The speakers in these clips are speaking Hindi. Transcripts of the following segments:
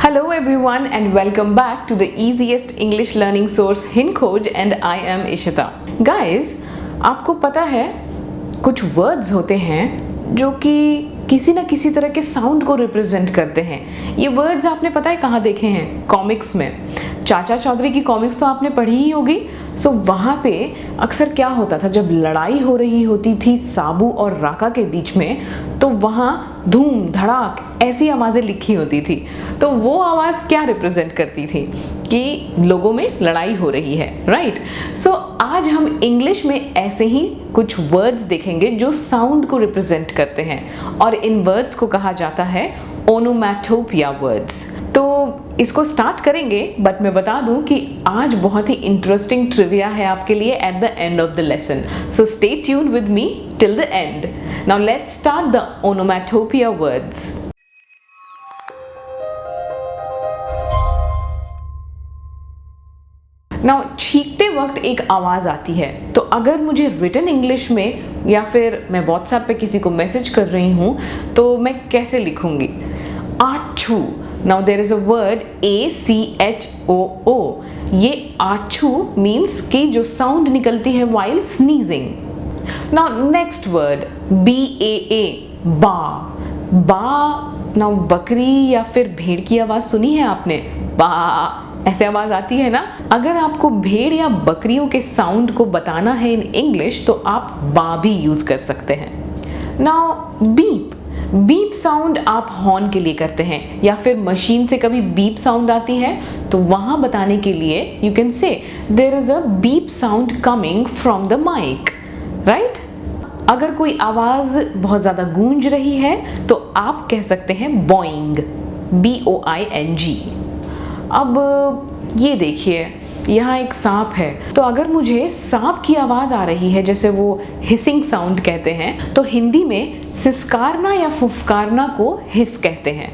Hello everyone and welcome back to the easiest English learning source Hinkoj and I am Ishita. Guys, आपको पता है कुछ वर्ड्स होते हैं जो कि किसी न किसी तरह के साउंड को रिप्रेजेंट करते हैं। ये वर्ड्स आपने पता है कहाँ देखे हैं? कॉमिक्स में। चाचा चौधरी की कॉमिक्स तो आपने पढ़ी ही होगी। सो वहाँ पे अक्सर क्या होता था, जब लड़ाई हो रही होती थी साबू और राका के बीच में, तो वहाँ धूम धड़ाक ऐसी आवाज़ें लिखी होती थी। तो वो आवाज़ क्या रिप्रेजेंट करती थी कि लोगों में लड़ाई हो रही है, राइट? सो आज हम इंग्लिश में ऐसे ही कुछ वर्ड्स देखेंगे जो साउंड को रिप्रेजेंट करते हैं और इन वर्ड्स को कहा जाता है ओनोमैटोपिया वर्ड्स। तो इसको स्टार्ट करेंगे, बट मैं बता दूं कि आज बहुत ही इंटरेस्टिंग ट्रिविया है आपके लिए at the end of the lesson. So stay tuned with me till the end. Now let's start the onomatopoeia words. Now छींकते वक्त एक आवाज़ आती है, तो अगर मुझे रिटन इंग्लिश में या फिर मैं व्हाट्सएप पे किसी को मैसेज कर रही हूँ तो मैं कैसे लिखूँगी? Achoo. Now there is a word ACHOO। ये आछू मीन्स कि जो साउंड निकलती है while sneezing. Now next word BAA, baa. बा, नाउ बकरी या फिर भेड़ की आवाज़ सुनी है आपने? बा ऐसे आवाज़ आती है ना। अगर आपको भेड़ या बकरियों के साउंड को बताना है इन इंग्लिश तो आप बा भी यूज़ कर सकते हैं। Now beep. बीप साउंड आप हॉर्न के लिए करते हैं या फिर मशीन से कभी बीप साउंड आती है तो वहाँ बताने के लिए you can say there is a beep sound coming from the mic, right? अगर कोई आवाज़ बहुत ज़्यादा गूंज रही है तो आप कह सकते हैं बोइंग, BOING। अब ये देखिए, यहाँ एक सांप है, तो अगर मुझे सांप की आवाज़ आ रही है, जैसे वो हिसिंग साउंड कहते हैं, तो हिंदी में सिसकारना या फुफकारना को हिस कहते हैं।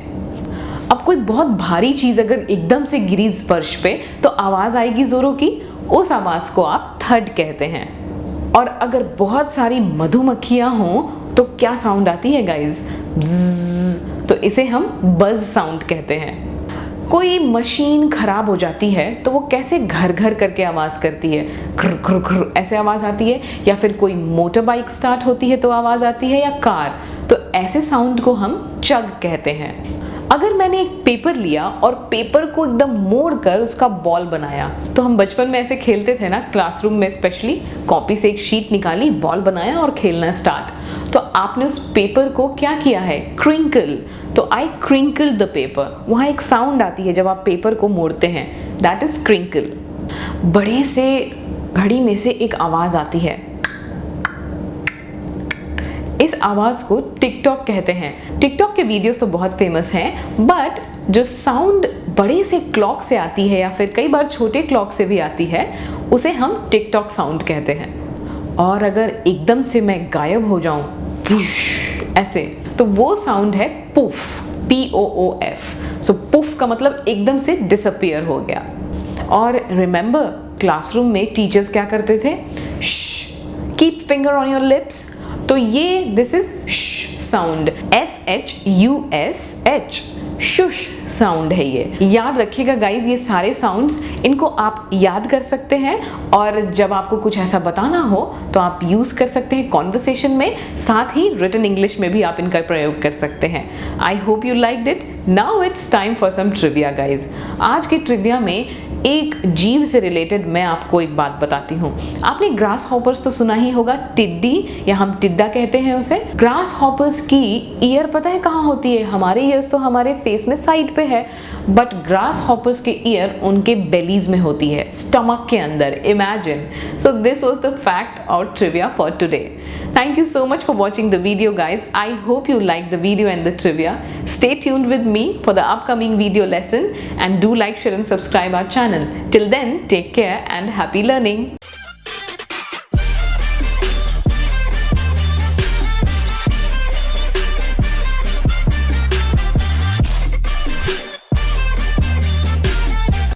अब कोई बहुत भारी चीज़ अगर एकदम से गिरी फर्श पे तो आवाज़ आएगी ज़ोरों की, उस आवाज़ को आप थड कहते हैं। और अगर बहुत सारी मधुमक्खियाँ हों तो क्या साउंड आती है गाइज? तो इसे हम बज साउंड कहते हैं। कोई मशीन खराब हो जाती है तो वो कैसे घर घर करके आवाज़ करती है? घ्र घ्र घ्र ऐसे आवाज़ आती है। या फिर कोई मोटर बाइक स्टार्ट होती है तो आवाज़ आती है, या कार, तो ऐसे साउंड को हम चग कहते हैं। अगर मैंने एक पेपर लिया और पेपर को एकदम मोड़ कर उसका बॉल बनाया, तो हम बचपन में ऐसे खेलते थे ना, क्लासरूम में स्पेशली, कॉपी से एक शीट निकाली, बॉल बनाया और खेलना स्टार्ट। तो आपने उस पेपर को क्या किया है? क्रिंकल। तो आई क्रिंकल द पेपर। वहाँ एक साउंड आती है जब आप पेपर को मोड़ते हैं, दैट इज क्रिंकल। बड़े से घड़ी में से एक आवाज़ आती है, इस आवाज़ को टिकटॉक कहते हैं। टिकटॉक के वीडियोस तो बहुत फेमस हैं, बट जो साउंड बड़े से क्लॉक से आती है या फिर कई बार छोटे क्लॉक से भी आती है, उसे हम टिकटॉक साउंड कहते हैं। और अगर एकदम से मैं गायब हो जाऊं ऐसे, तो वो साउंड है पूफ, POOF। सो पूफ का मतलब एकदम से डिसअपियर हो गया। और रिमेंबर, क्लासरूम में टीचर्स क्या करते थे? Keep finger on your lips. तो ये this is sound, SHUSH, shush sound है ये। याद रखिएगा गाइज, ये सारे साउंड्स, इनको आप याद कर सकते हैं और जब आपको कुछ ऐसा बताना हो तो आप यूज़ कर सकते हैं कॉन्वर्सेशन में, साथ ही रिटन इंग्लिश में भी आप इनका प्रयोग कर सकते हैं। I hope you liked it. Now it's time for some trivia guys. आज के ट्रिविया में एक जीव से रिलेटेड मैं आपको एक बात बताती हूँ। आपने ग्रास हॉपर्स तो सुना ही होगा, टिड्डी या हम टिड्डा कहते हैं उसे। ग्रास हॉपर्स की ईयर पता है कहाँ होती है? हमारे ईयर्स तो हमारे फेस में साइड पे है, बट ग्रास हॉपर्स के ईयर उनके बेलीज में होती है, स्टमक के अंदर। Imagine. So this was the fact और trivia for today. Thank you so much for watching the video guys. I hope you liked the video and the trivia. Stay tuned with me for the upcoming video lesson and do like, share and subscribe our channel. Till then, take care and happy learning.